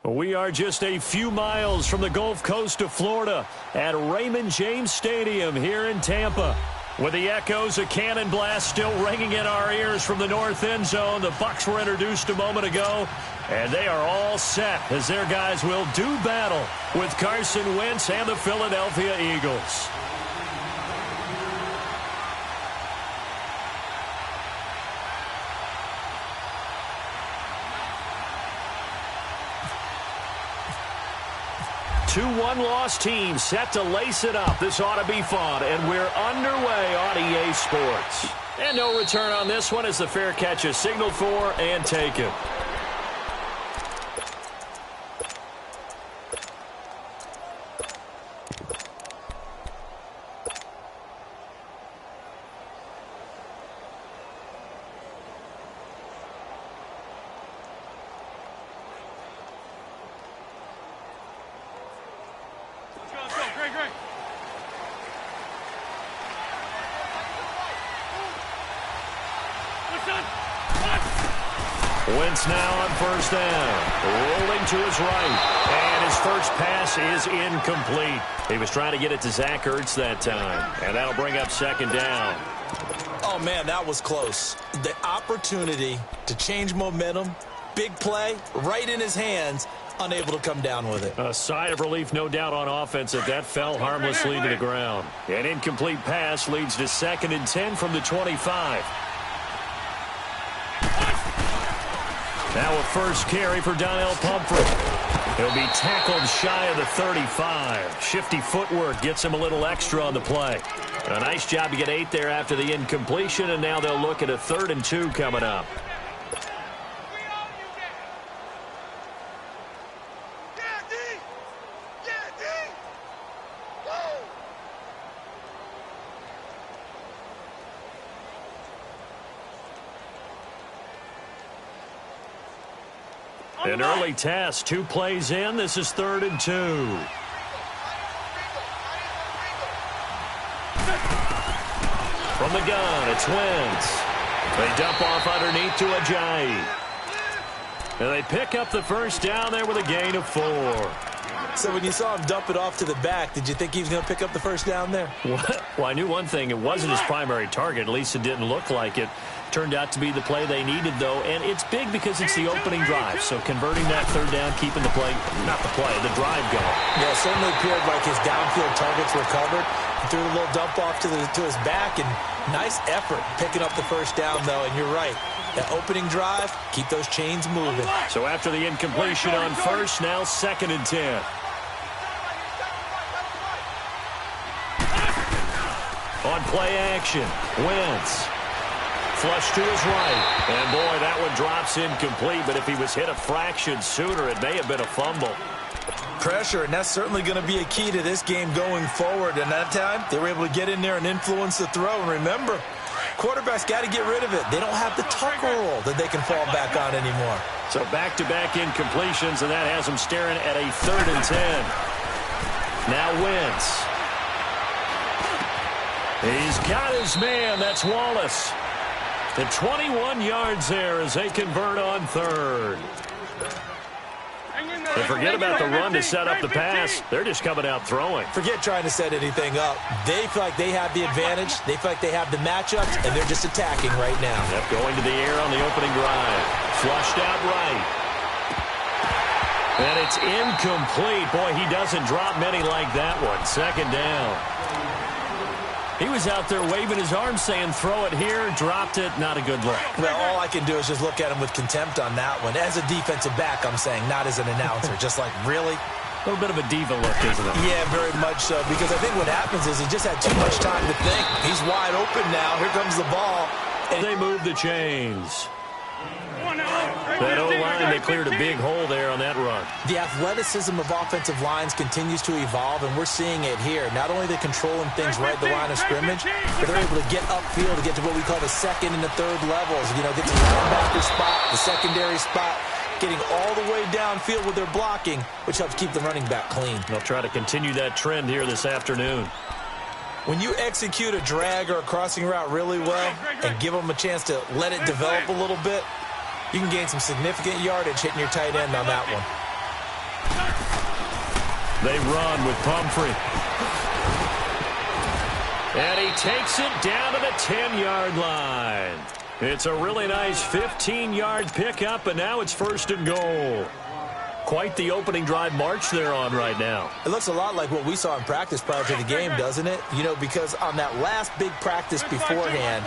We are just a few miles from the Gulf Coast of Florida at Raymond James Stadium here in Tampa. With the echoes of cannon blast still ringing in our ears from the north end zone, the Bucs were introduced a moment ago, and they are all set as their guys will do battle with Carson Wentz and the Philadelphia Eagles. Two one-loss teams set to lace it up. This ought to be fun, and we're underway on EA Sports. And no return on this one as the fair catch is signaled for and taken. Wentz now on first down, rolling to his right, and his first pass is incomplete. He was trying to get it to Zach Ertz that time, and that'll bring up second down. Oh, man, that was close. The opportunity to change momentum, big play, right in his hands, unable to come down with it. A sigh of relief, no doubt, on offense that fell harmlessly to the ground. An incomplete pass leads to 2nd and 10 from the 25. Now a first carry for Donnell Pumphrey. He'll be tackled shy of the 35. Shifty footwork gets him a little extra on the play. A nice job to get 8 there after the incompletion, and now they'll look at a 3rd and 2 coming up. An early test, 2 plays in. This is 3rd and 2. From the gun, it's Wentz. They dump off underneath to Ajayi. And they pick up the first down there with a gain of 4. So when you saw him dump it off to the back, did you think he was going to pick up the first down there? Well, I knew one thing. It wasn't his primary target. At least it didn't look like it. Turned out to be the play they needed, though, and it's big because it's the opening drive. So converting that 3rd down, keeping the play, not the play, the drive going. Yeah, it certainly appeared like his downfield targets were covered. He threw a little dump off to his back, and nice effort picking up the first down, though, and you're right. That opening drive, keep those chains moving. So after the incompletion on first, now 2nd and 10. On play action, Wentz. Flush to his right. And, boy, that one drops incomplete. But if he was hit a fraction sooner, it may have been a fumble. Pressure, and that's certainly going to be a key to this game going forward. And that time, they were able to get in there and influence the throw. And remember, quarterbacks got to get rid of it. They don't have the tuck roll that they can fall back on anymore. So back-to-back incompletions, and that has them staring at a 3rd and 10. Now Wentz. He's got his man. That's Wallace. The 21 yards there as they convert on 3rd. They forget about the run to set up the pass. They're just coming out throwing. Forget trying to set anything up. They feel like they have the advantage. They feel like they have the matchups, and they're just attacking right now. Yep, going to the air on the opening drive. Flushed out right. And it's incomplete. Boy, he doesn't drop many like that one. 2nd down. He was out there waving his arms saying, throw it here, dropped it, not a good look. Well, all I can do is just look at him with contempt on that one. As a defensive back, I'm saying, not as an announcer. Just like, really? A little bit of a diva look, isn't it? Yeah, very much so, because I think what happens is he just had too much time to think. He's wide open now. Here comes the ball. And they move the chains. That O-line, they cleared a big hole there on that run. The athleticism of offensive lines continues to evolve, and we're seeing it here. Not only are they controlling things right at the line of scrimmage, but they're able to get upfield to get to what we call the 2nd and the 3rd levels. You know, get to the linebacker spot, the secondary spot, getting all the way downfield with their blocking, which helps keep the running back clean. They'll try to continue that trend here this afternoon. When you execute a drag or a crossing route really well and give them a chance to let it develop a little bit, You can gain some significant yardage hitting your tight end on that one. They run with Pumphrey. And he takes it down to the 10-yard line. It's a really nice 15-yard pickup, and now it's 1st and goal. Quite the opening drive march they're on right now. It looks a lot like what we saw in practice prior to the game, doesn't it? You know, because on that last big practice beforehand,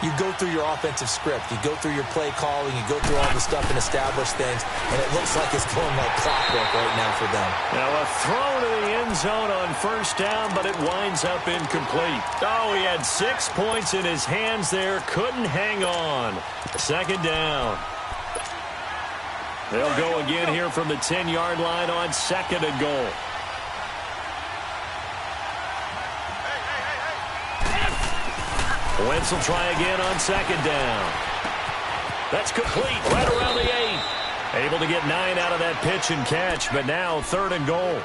you go through your offensive script. You go through your play calling. You go through all the stuff and establish things. And it looks like it's going like clockwork right now for them. Now a throw to the end zone on 1st down, but it winds up incomplete. Oh, he had 6 points in his hands there. Couldn't hang on. 2nd down. They'll go again here from the 10-yard line on 2nd and goal. Wentz will try again on 2nd down. That's complete right around the 8. Able to get 9 out of that pitch and catch, but now 3rd and goal.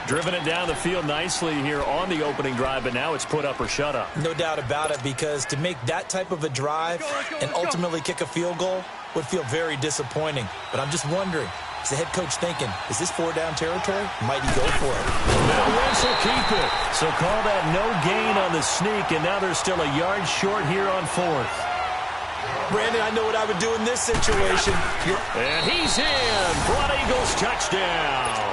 Driven it down the field nicely here on the opening drive, but now it's put up or shut up. No doubt about it, because to make that type of a drive and ultimately kick a field goal would feel very disappointing. But I'm just wondering, is the head coach thinking, is this 4-down territory? Might he go for it? Now Wentz will keep it. So call that no gain on the sneak, and now they're still a yard short here on 4th. Brandon, I know what I would do in this situation. And he's in. Blood Eagles touchdown.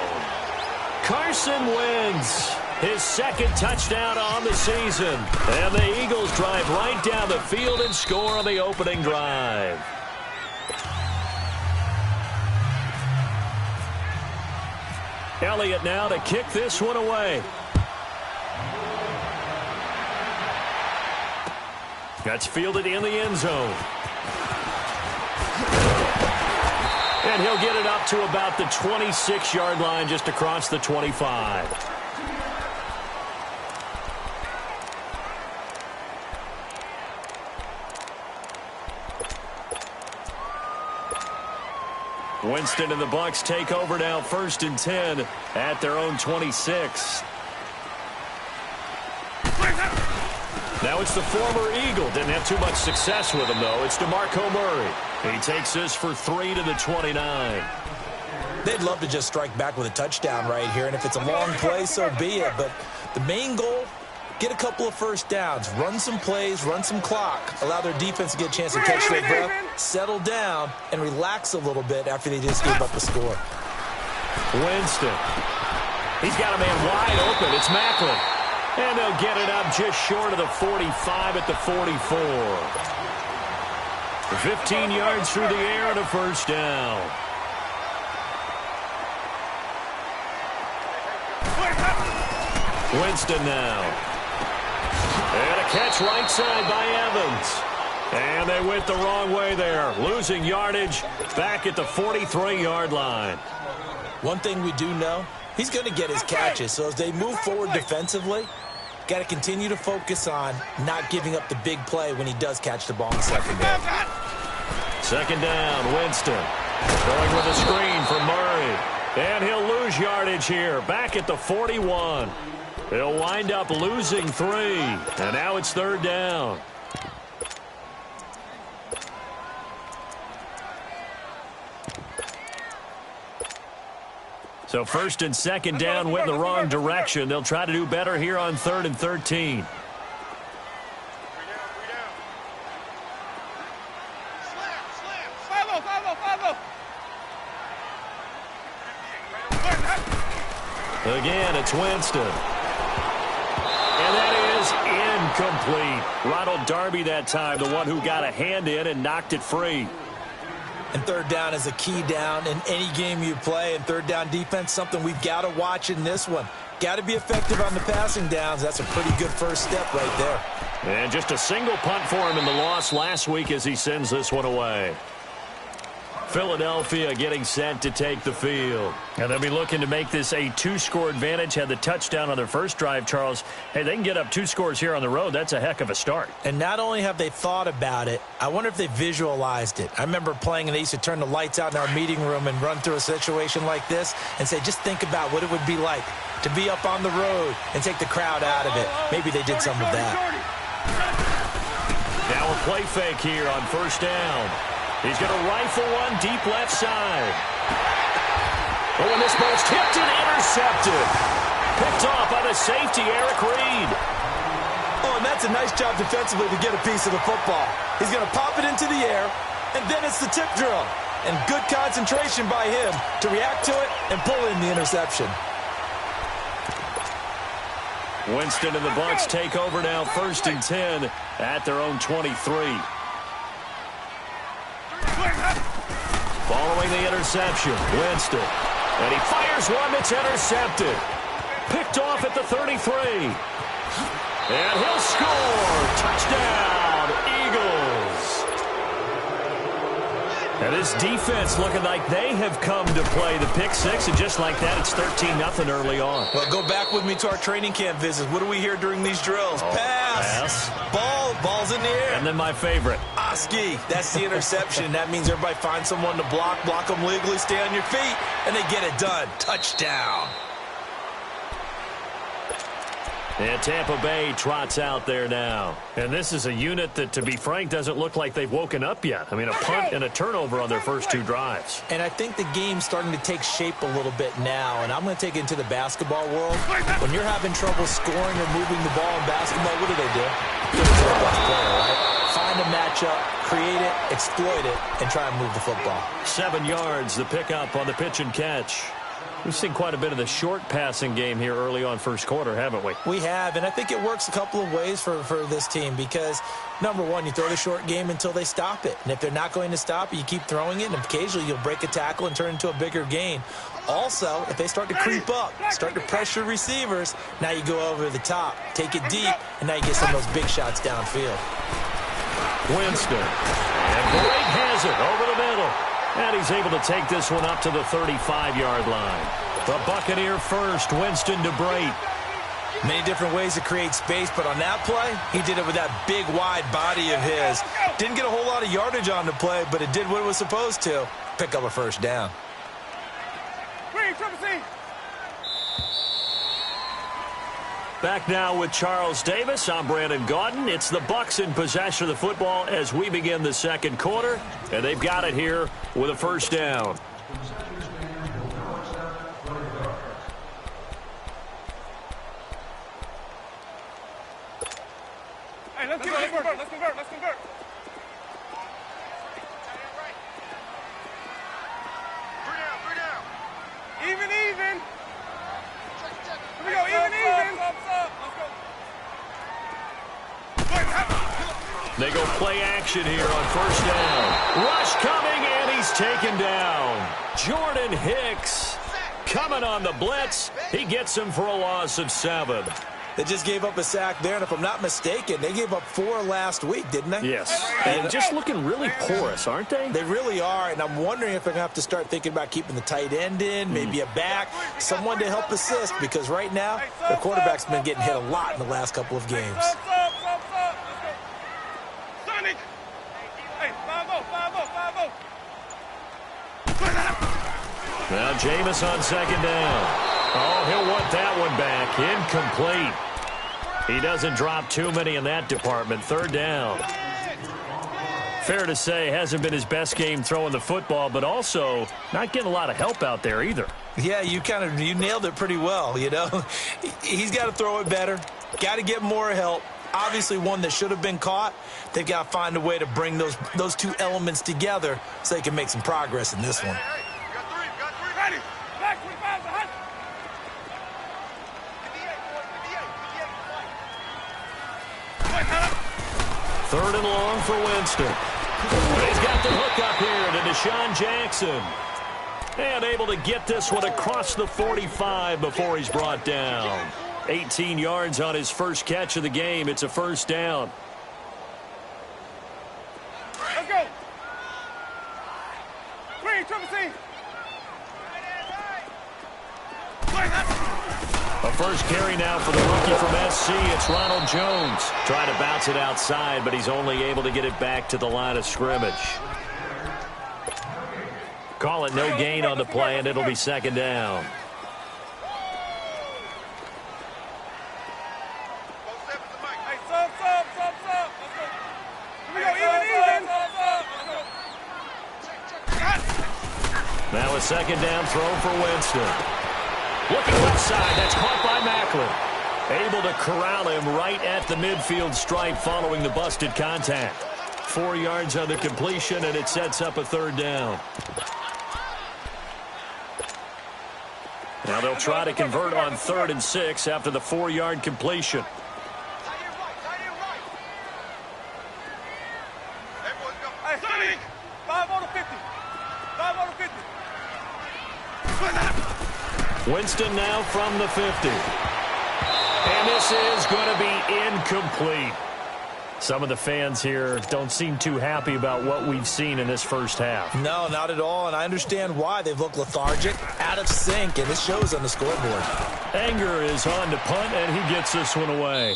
Carson Wentz, his 2nd touchdown on the season. And the Eagles drive right down the field and score on the opening drive. Elliott now to kick this one away. That's fielded in the end zone. And he'll get it up to about the 26-yard line, just across the 25. Winston and the Bucs take over now, 1st and 10 at their own 26. Now it's the former Eagle. Didn't have too much success with him, though. It's DeMarco Murray. He takes this for 3 to the 29. They'd love to just strike back with a touchdown right here, and if it's a long play, so be it. But the main goal, get a couple of 1st downs, run some plays, run some clock, allow their defense to get a chance to catch their breath, settle down, and relax a little bit after they just gave up the score. Winston. He's got a man wide open. It's Macklin. And they'll get it up just short of the 45 at the 44. 15 yards through the air and a 1st down. Winston now. And a catch right side by Evans. And they went the wrong way there. Losing yardage back at the 43-yard line. One thing we do know, he's going to get his catches. So as they move forward defensively, got to continue to focus on not giving up the big play when he does catch the ball in the secondary. 2nd down, Winston. Going with a screen for Murray. And he'll lose yardage here, back at the 41. He'll wind up losing 3. And now it's 3rd down. So 1st and 2nd down went in the wrong direction. They'll try to do better here on 3rd and 13. Again, it's Winston. And that is incomplete. Ronald Darby that time, the one who got a hand in and knocked it free. And 3rd down is a key down in any game you play. And 3rd down defense, something we've got to watch in this one. Got to be effective on the passing downs. That's a pretty good first step right there. And just a single punt for him in the loss last week as he sends this one away. Philadelphia getting set to take the field. And they'll be looking to make this a 2-score advantage. Had the touchdown on their first drive, Charles. Hey, they can get up 2 scores here on the road. That's a heck of a start. And not only have they thought about it, I wonder if they visualized it. I remember playing and they used to turn the lights out in our meeting room and run through a situation like this and say, just think about what it would be like to be up on the road and take the crowd out of it. Maybe they did some of that. Now a play fake here on 1st down. He's going to rifle one deep left side. Oh, and this ball's tipped and intercepted. Picked off by the safety, Eric Reed. Oh, and that's a nice job defensively to get a piece of the football. He's going to pop it into the air, and then it's the tip drill. And good concentration by him to react to it and pull in the interception. Winston and the Bucs take over now, 1st and 10 at their own 23. Following the interception, Winston. And he fires one that's intercepted. Picked off at the 33. And he'll score. Touchdown, Eagles. And this defense looking like they have come to play the pick six, and just like that, it's 13-0 early on. Well, go back with me to our training camp visits. What do we hear during these drills? Pass. Ball's in the air. And then my favorite. Oski, that's the interception. That means everybody finds someone to block them legally, stay on your feet, and they get it done. Touchdown. And Tampa Bay trots out there now. And this is a unit that, to be frank, doesn't look like they've woken up yet. I mean, a punt and a turnover on their first 2 drives. And I think the game's starting to take shape a little bit now. And I'm going to take it into the basketball world. When you're having trouble scoring or moving the ball in basketball, what do? Give it to the best player, right? Find a matchup, create it, exploit it, and try and move the football. 7 yards, the pickup on the pitch and catch. We've seen quite a bit of the short passing game here early on first quarter, haven't we? We have, and I think it works a couple of ways for this team because, number one, you throw the short game until they stop it. And if they're not going to stop it, you keep throwing it, and occasionally you'll break a tackle and turn it into a bigger gain. Also, if they start to creep up, start to pressure receivers, now you go over the top, take it deep, and now you get some of those big shots downfield. Winston, and Blake has it over the middle. And he's able to take this one up to the 35-yard line. The Buccaneer first, Winston to Brate. Many different ways to create space, but on that play, he did it with that big, wide body of his. Didn't get a whole lot of yardage on the play, but it did what it was supposed to. Pick up a first down. Back now with Charles Davis. I'm Brandon Gaudin. It's the Bucs in possession of the football as we begin the second quarter. And they've got it here with a first down. Hey, let's convert. Even. Here we go, even. They go play action here on first down. Rush coming, and he's taken down. Jordan Hicks coming on the blitz. He gets him for a loss of 7. They just gave up a sack there, and if I'm not mistaken, they gave up 4 last week, didn't they? Yes. And just looking really porous, aren't they? They really are, and I'm wondering if they're going to have to start thinking about keeping the tight end in, maybe a back, someone to help assist, because right now, their quarterback's been getting hit a lot in the last couple of games. Now Jameis on second down. Oh, he'll want that one back. Incomplete. He doesn't drop too many in that department. Third down. Fair to say, hasn't been his best game throwing the football, but also not getting a lot of help out there either. Yeah, you nailed it pretty well, you know. He's got to throw it better. Got to get more help. Obviously one that should have been caught. They've got to find a way to bring those 2 elements together so they can make some progress in this one. Third and long for Winston. He's got the hook up here to Deshaun Jackson. And able to get this one across the 45 before he's brought down. 18 yards on his first catch of the game. It's a first down. Let's go. A first carry now for the rookie from SC. It's Ronald Jones. Trying to bounce it outside, but he's only able to get it back to the line of scrimmage. Call it no gain on the play, and it'll be second down. Now a second down throw for Winston. Looking left side. That's caught by Macklin. Able to corral him right at the midfield stripe following the busted contact. 4 yards on the completion, and it sets up a third down. Now they'll try to convert on 3rd and 6 after the 4-yard completion. Winston now from the 50. And this is going to be incomplete. Some of the fans here don't seem too happy about what we've seen in this first half. No, not at all, and I understand why. They've looked lethargic, out of sync, and it shows on the scoreboard. Anger is on to punt, and he gets this one away.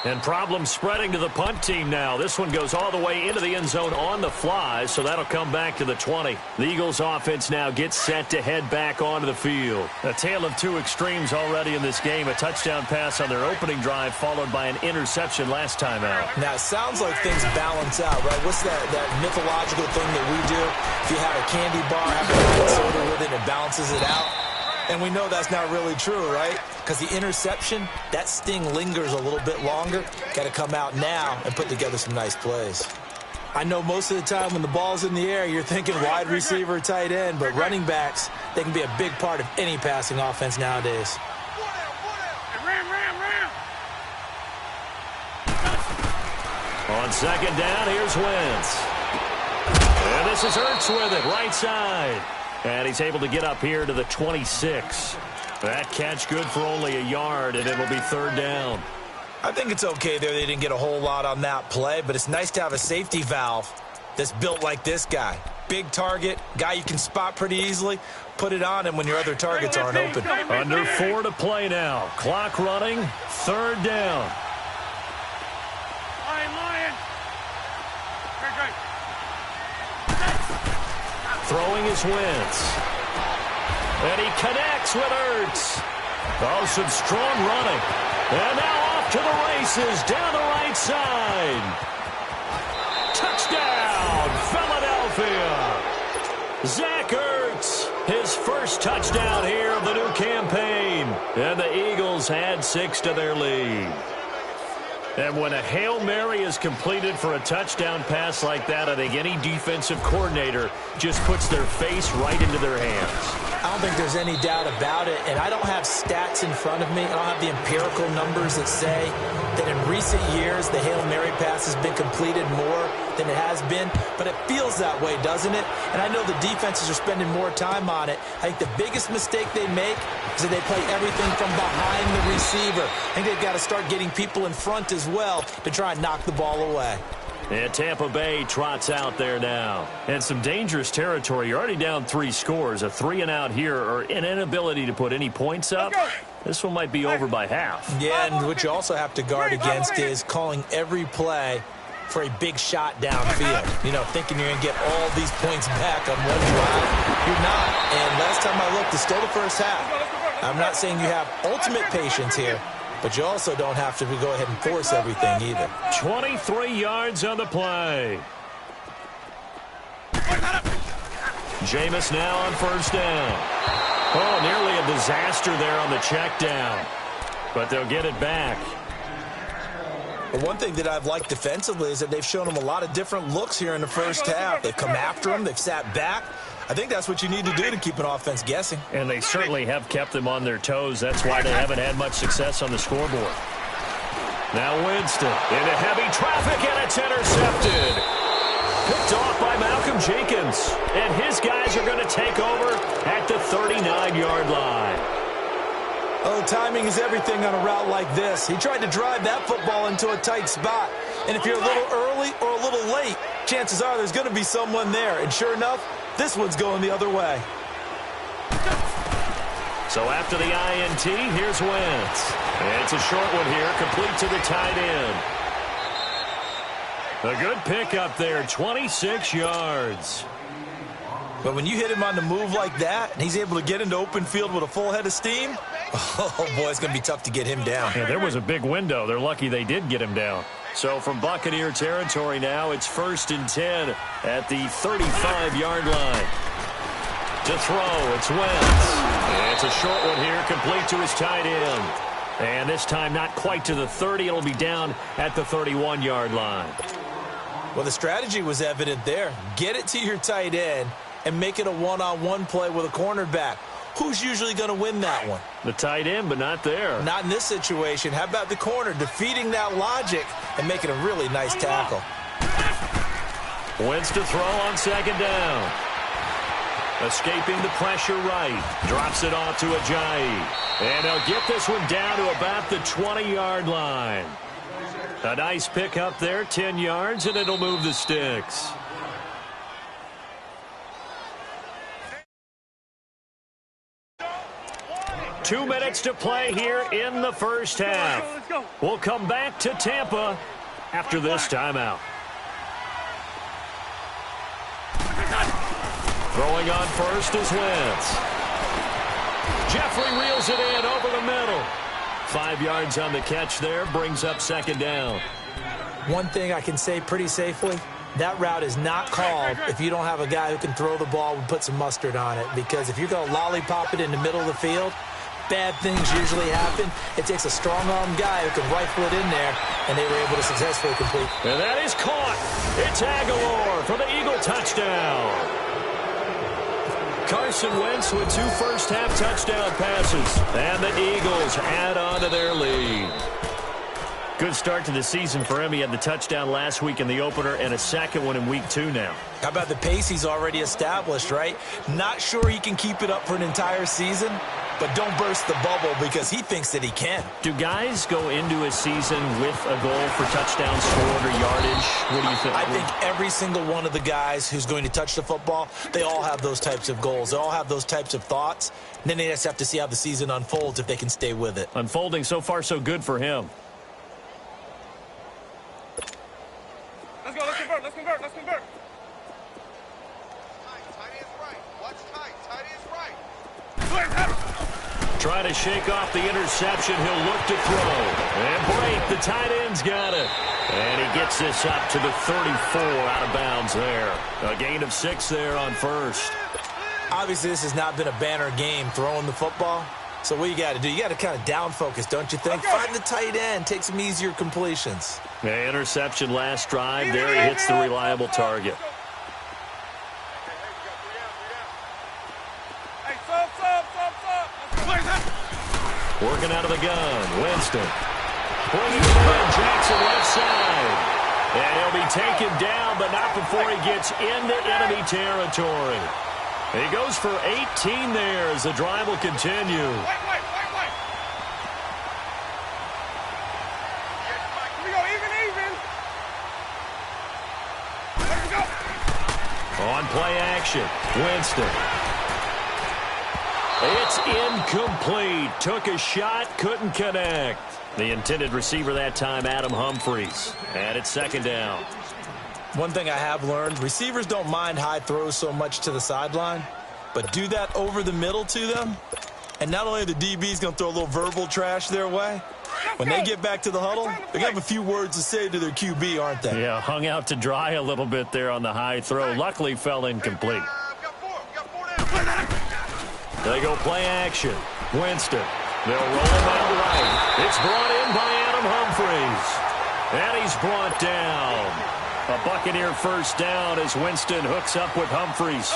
And problems spreading to the punt team now. This one goes all the way into the end zone on the fly, so that'll come back to the 20. The Eagles offense now gets set to head back onto the field. A tale of two extremes already in this game. A touchdown pass on their opening drive followed by an interception last time out. Now, it sounds like things balance out, right? What's that mythological thing that we do? If you have a candy bar, have a soda with it, it balances it out. And we know that's not really true, right? Because the interception, that sting lingers a little bit longer. Got to come out now and put together some nice plays. I know most of the time when the ball's in the air, you're thinking wide receiver, tight end, but running backs, they can be a big part of any passing offense nowadays. On second down, here's Wentz. And this is Ertz with it, right side. And he's able to get up here to the 26. That catch good for only a yard, and it'll be third down. I think it's okay there. They didn't get a whole lot on that play, but it's nice to have a safety valve that's built like this guy. Big target, guy you can spot pretty easily. Put it on him when your other targets aren't open. Under 4 to play now. Clock running, third down. Throwing is Wentz. And he connects with Ertz. Oh, some strong running. And now off to the races down the right side. Touchdown, Philadelphia. Zach Ertz, his first touchdown here of the new campaign. And the Eagles add 6 to their lead. And when a Hail Mary is completed for a touchdown pass like that, I think any defensive coordinator just puts their face right into their hands. I don't think there's any doubt about it, and I don't have stats in front of me. I don't have the empirical numbers that say that in recent years the Hail Mary pass has been completed more than it has been, but it feels that way, doesn't it? And I know the defenses are spending more time on it. I think the biggest mistake they make is that they play everything from behind the receiver. I think they've got to start getting people in front as well to try and knock the ball away. And Tampa Bay trots out there now. And some dangerous territory. You're already down 3 scores. A 3-and-out here or an inability to put any points up. This one might be over by half. Yeah, and what you also have to guard against is calling every play for a big shot downfield. You know, thinking you're going to get all these points back on one drive. You're not. And last time I looked, it's still the first half. I'm not saying you have ultimate patience here, but you also don't have to go ahead and force everything either. 23 yards on the play. Jameis now on first down. Oh, nearly a disaster there on the check down. But they'll get it back. But one thing that I've liked defensively is that they've shown them a lot of different looks here in the first half. They've come after them. They've sat back. I think that's what you need to do to keep an offense guessing. And they certainly have kept them on their toes. That's why they haven't had much success on the scoreboard. Now Winston into heavy traffic, and it's intercepted. Picked off by Malcolm Jenkins. And his guys are going to take over at the 39-yard line. Oh, timing is everything on a route like this. He tried to drive that football into a tight spot. And if you're a little early or a little late, chances are there's going to be someone there. And sure enough, this one's going the other way. So after the INT, here's Wentz. And it's a short one here, complete to the tight end. A good pickup there, 26 yards. But when you hit him on the move like that, and he's able to get into open field with a full head of steam, oh, boy, it's going to be tough to get him down. Yeah, there was a big window. They're lucky they did get him down. So from Buccaneer territory now, it's 1st and 10 at the 35-yard line. To throw, it's Wentz. It's a short one here, complete to his tight end. And this time not quite to the 30. It'll be down at the 31-yard line. Well, the strategy was evident there. Get it to your tight end and make it a one-on-one play with a cornerback. Who's usually going to win that one? The tight end, but not there. Not in this situation. How about the corner defeating that logic and making a really nice tackle? Wentz to throw on second down. Escaping the pressure right. Drops it off to Ajayi. And they'll get this one down to about the 20-yard line. A nice pick up there, 10 yards, and it'll move the sticks. Two minutes to play here in the first half. We'll come back to Tampa after this timeout. Throwing on first is Wentz. Jeffrey reels it in over the middle. 5 yards on the catch there, brings up second down. One thing I can say pretty safely, that route is not called if you don't have a guy who can throw the ball and put some mustard on it. Because if you're going to lollipop it in the middle of the field, bad things usually happen. It takes a strong-arm guy who can rifle it in there, and they were able to successfully complete. And that is caught. It's Aguilar for the Eagle touchdown. Carson Wentz with 2 first-half touchdown passes. And the Eagles add on to their lead. Good start to the season for him. He had the touchdown last week in the opener and a second one in week 2 now. How about the pace he's already established, right? Not sure he can keep it up for an entire season, but don't burst the bubble because he thinks that he can. Do guys go into a season with a goal for touchdowns scored or yardage? What do you think? I think every single one of the guys who's going to touch the football, they all have those types of goals. They all have those types of thoughts. And then they just have to see how the season unfolds if they can stay with it. Unfolding so far so good for him. Let's go, let's convert, let's convert, let's convert. Trying to shake off the interception. He'll look to throw. And break. The tight end's got it. And he gets this up to the 34 out of bounds there. A gain of 6 there on first. Obviously, this has not been a banner game throwing the football. So what you got to do, you got to kind of down focus, don't you think? Find the tight end. Take some easier completions. Yeah, interception last drive. There he hits the reliable target. Working out of the gun, Winston. Bringing it in, Jackson left side. And he'll be taken down, but not before he gets into enemy territory. He goes for 18 there as the drive will continue. Wait. Here we go, even. Let's go. On play action, Winston. It's incomplete. Took a shot, couldn't connect. The intended receiver that time, Adam Humphries. And it's second down. One thing I have learned, receivers don't mind high throws so much to the sideline, but do that over the middle to them, and not only are the DBs going to throw a little verbal trash their way, when they get back to the huddle, they're going to have a few words to say to their QB, aren't they? Yeah, hung out to dry a little bit there on the high throw. Luckily fell incomplete. They go play action. Winston. They'll roll him out right. It's brought in by Adam Humphries. And he's brought down. A Buccaneer first down as Winston hooks up with Humphries.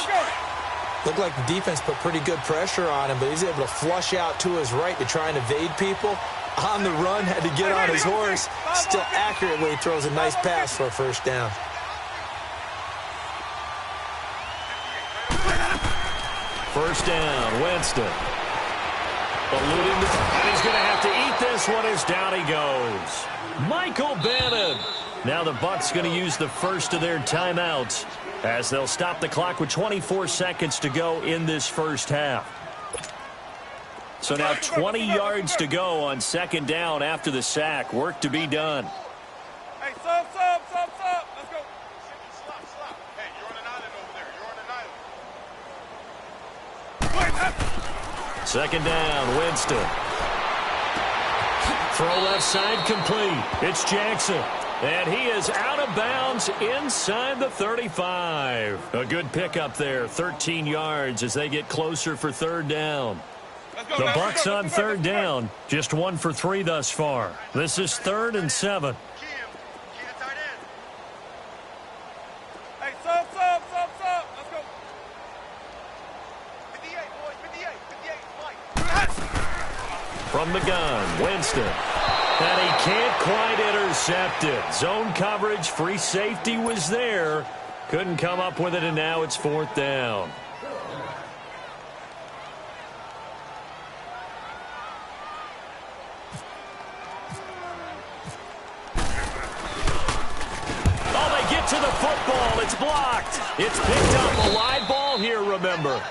Looked like the defense put pretty good pressure on him, but he's able to flush out to his right to try and evade people. On the run, had to get on his horse. Still accurately throws a nice pass for a first down. First down, Winston. And he's going to have to eat this one as down he goes. Michael Bannon. Now the Bucs going to use the first of their timeouts as they'll stop the clock with 24 seconds to go in this first half. So now 20 yards to go on second down after the sack. Work to be done. Hey, sub. Let's go. Stop. Hey, you're on an island over there. Second down, Winston. Throw left side complete. It's Jackson. And he is out of bounds inside the 35. A good pickup there, 13 yards as they get closer for third down. The Bucs on third down, just 1 for 3 thus far. This is 3rd and 7. Hey, sub. Let's go. 58, boys. 58, Mike. From the gun, Winston. And he can't quite intercept it. Zone coverage, free safety was there. Couldn't come up with it, and now it's 4th down. To the football. It's blocked. It's picked up. A live ball here, remember.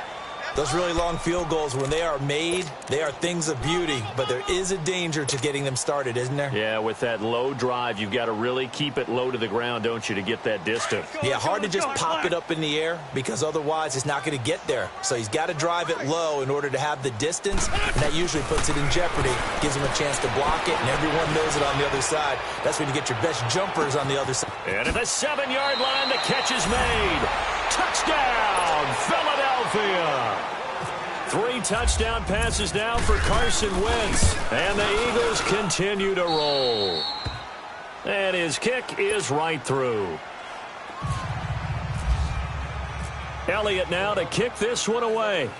Those really long field goals, when they are made, they are things of beauty, but there is a danger to getting them started, isn't there? Yeah, with that low drive, you've got to really keep it low to the ground, don't you, to get that distance. Yeah, hard to just pop it up in the air because otherwise it's not going to get there. So he's got to drive it low in order to have the distance, and that usually puts it in jeopardy, gives him a chance to block it, and everyone knows it on the other side. That's when you get your best jumpers on the other side. And at the 7-yard line, the catch is made. Touchdown, Philadelphia. 3 touchdown passes now for Carson Wentz. And the Eagles continue to roll. And his kick is right through. Elliott now to kick this one away.